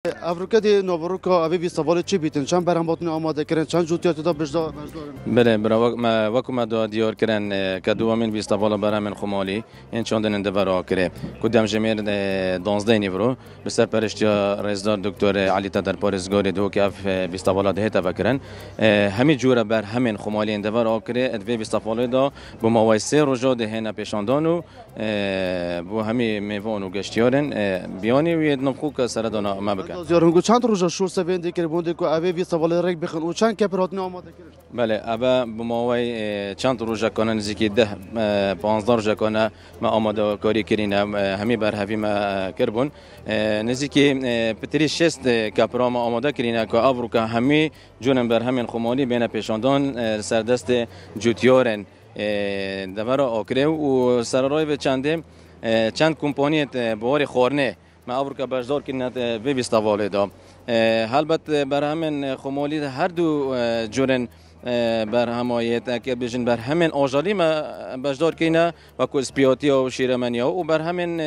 افریقا دی نوبروکا اوی سوال چی بیتن چند برهم باتن آماده کردن چند جوتیات دا بجدا بله برای ما وکم دو دیار کردن کدومین بیست سوال برهم خمالی این چندین اندفاع کرده کدام جمعیر 12 نیورو به سرپرستی رئیسدار دکتر علی تدر پارسگاری دو که اف بیست سوال ده تفکرن همین جوره بر همین خمالی اندفاع کرده ادوی بیست سوال دا با موایسه رجوع دهنا پیشاندانو با همین میوان و گشتیارن بیانی و نفخوک سردانا ما بکن. زیارنگو چند روز شور سوین دیگر بوده که اوی بیست سوال رگ بخن و چند کپرات آماده کردن. بله ابا بماوی چند روز کنن نزدیکی 15 روز کنن ما آماده کاری کردیم همی بر همی ما کربون نزدیکی پتری 6 کپرا ما آماده کردیم که افریقا همی جونن بر همین خمالی بین پیشاندان سردست جوتیارن دفعه آکره و سررای و چند کمپانیت بواری خورنه ما افریقا بردار کردن به بیست سوال دا البته بر همین خمالی هر دو جورن بر همایت که بیشتر بر همین آجالی ما بردار کردن و کوسپیاتی و شیرمانیا و بر همین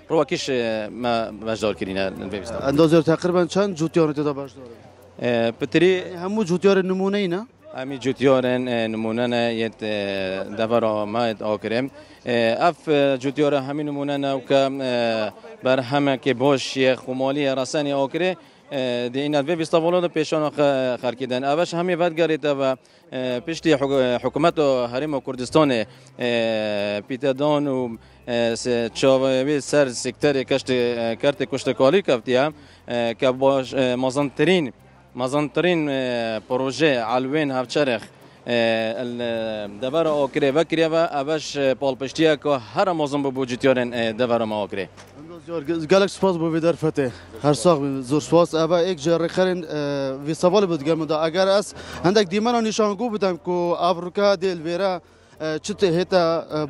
رواکش ما بردار کردن به بیست سوال. اندازه تقریبا چند جوتیار تا بردار؟ پتری همو جوتیار نمونه ای نه؟ همی جوتیارن نمونه نه یت دفعه ما آکریم اف جوتیار همین نمونه نه که بر همه که باش خمالی رسانی آکره دی این الوی بیست سوال پیشان خرکیدن اوش همی ودگریت و پشتی حکومت حریم کردستان پیتدان و چاوی سر سکتر کشت کرت کشتکالی کفتیم که باش مازنترین پروژه علوین هفچرخ دبر آکره و کریه و اوش پالپشتیه که هر مازن بوجیتیارن دبر ما آکره. گالک سپاس بو ویدر فته هر ساق زور سپاس اوا یک جر خرین وی سوال بود گم دا اگر اس هندک دیمان نشان گو بودم کو افریقا دل ویرا چت هتا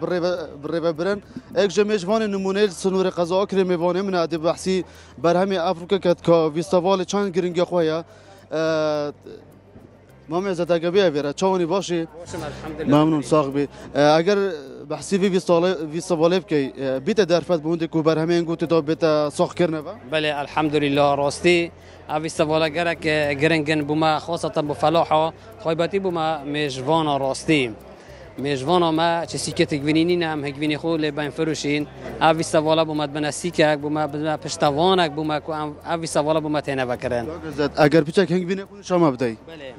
بره برن یک جمعوان نمونه سنور قضا کریم میوانه من ادب بحثی بر همه افریقا کد که وی سوال چند گرینگ خویا مامی زد اگه ویرا چونی باشی ممنون صاحبی اگر بحثی وی سوال بکی بیت درفت بوده کو بر همه گوت تا بیت ساخت کرنه با بله الحمدلله راستی اوی سوال گرک گرینگن بوما خاصه بفلاحه خایباتی بوما میجوان راستی میجوان ما چه سیکت گوینی نم هگوینی خو لبین فروشین اوی سوالا بومد بنا سیکک بوما پشتوانک بوما کو اوی سوالا بوما تینه بکرن اگر پیچک هنگوینی کنی شما بدهی بله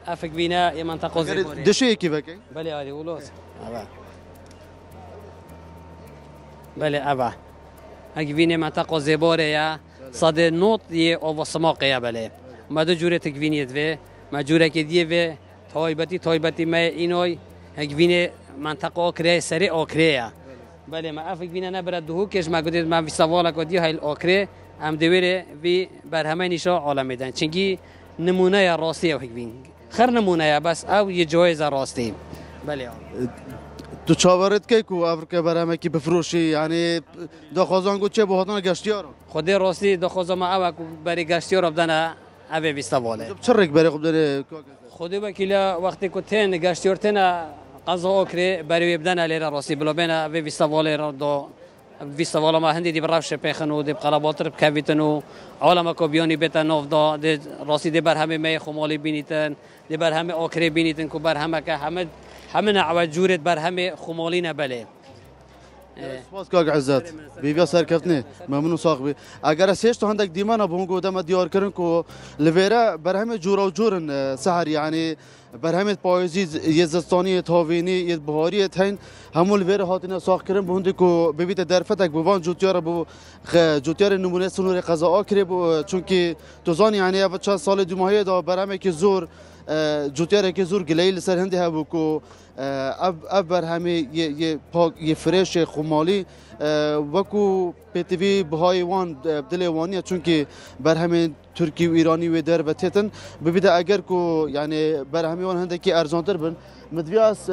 افک بینا یه منطقه زیبایی دشه یکی بکی بله عادی ولوس بله ابا هگوینی منطقه زیباره یا صد نوت یه آوا سماقه بله ما دو جوره تگوینیت و ما جوره که دیه و تایبتی ما اینوی هگوینی منطقه آکره سری آکره بله ما افک بینا نبرد دهو کش ما گفتید ما وی سوالا کدی های آکره هم دویره وی بر همه نشا عالم میدن چنگی نمونه راستی او هگوین خر نمونه بس او یه جایزه راستی بله تو چاورت کی کو افریقا برام کی بفروشی یعنی دخوازان گو چه بهاتون گشتیار خود راستی دخوازم او برای گشتیار بدن اوی بیست واله چه رک برای خود داره خود وکیلا وقتی که تن گشتیار تن قضا اکری برای بدن لیره راستی بلا بین اوی بیست واله را دو بیست واله ما هندی دی برافش پیخنو دی قلباتر بکویتنو عالم کو بیانی بتن نو دا راستی دی بر همه می خمالی بینیتن دی بر همه اکری بینیتن کو بر همه که همه نوع جورت بر همه خمالی نبله سپاس کاغ عزت بیبیا سرکفتنی ممنون صاحبی اگر اسیش تو هندک دیمان بونگو دم دیار کردن کو لویرا بر همه جورا و جورن سحر یعنی بر همه پاییزی یه زستانی تاوینی یه بهاری تین همون لویرا هاتینا ساخت کردن بوندی کو ببیت درفتک بوان جوتیار بو جوتیار نمونه سنور قضا کری بو چونکی توزان یعنی اول چند سال دو ماهی دا بر همه که زور جوتیار که زور گلیل سر هندی هبو کو اب بر همه یه فرش خمالی وکو پتیوی بهای وان دل وانیه چونکه بر همه ترکی و ایرانی و در بتیتن ببیده اگر کو یعنی بر همه وان هندکی ارزانتر بن مدویاس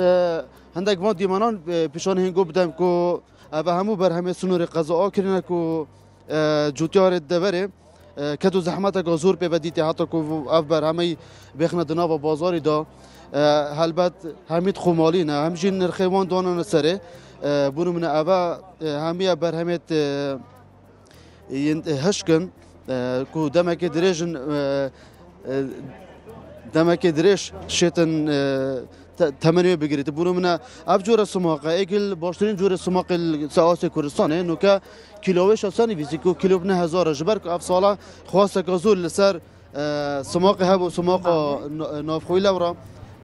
هندک وان دیمانان پیشان هنگو بدم کو و همو بر همه سنور قضا کرنه کو جوتیار دبره کدو زحمت که زور پیودیتی حتی که اف بر همه بخنه دنا و بازاری دا هلبت همید خمالی نه همچین نرخوان دانان سره بونو من اوه همیه بر همید هشکن کو دمك دريجن دمك دريش شيتن تمنية بگیرید بونو من ابجور سماق ایگل باشترین جور سماق سیاسی کردستانه نوکا کیلوش آسانی ویزیکو کیلو بنه هزار جبر که اف سالا خواسته کازول لسر سماق هب و سماق نافخوی لورا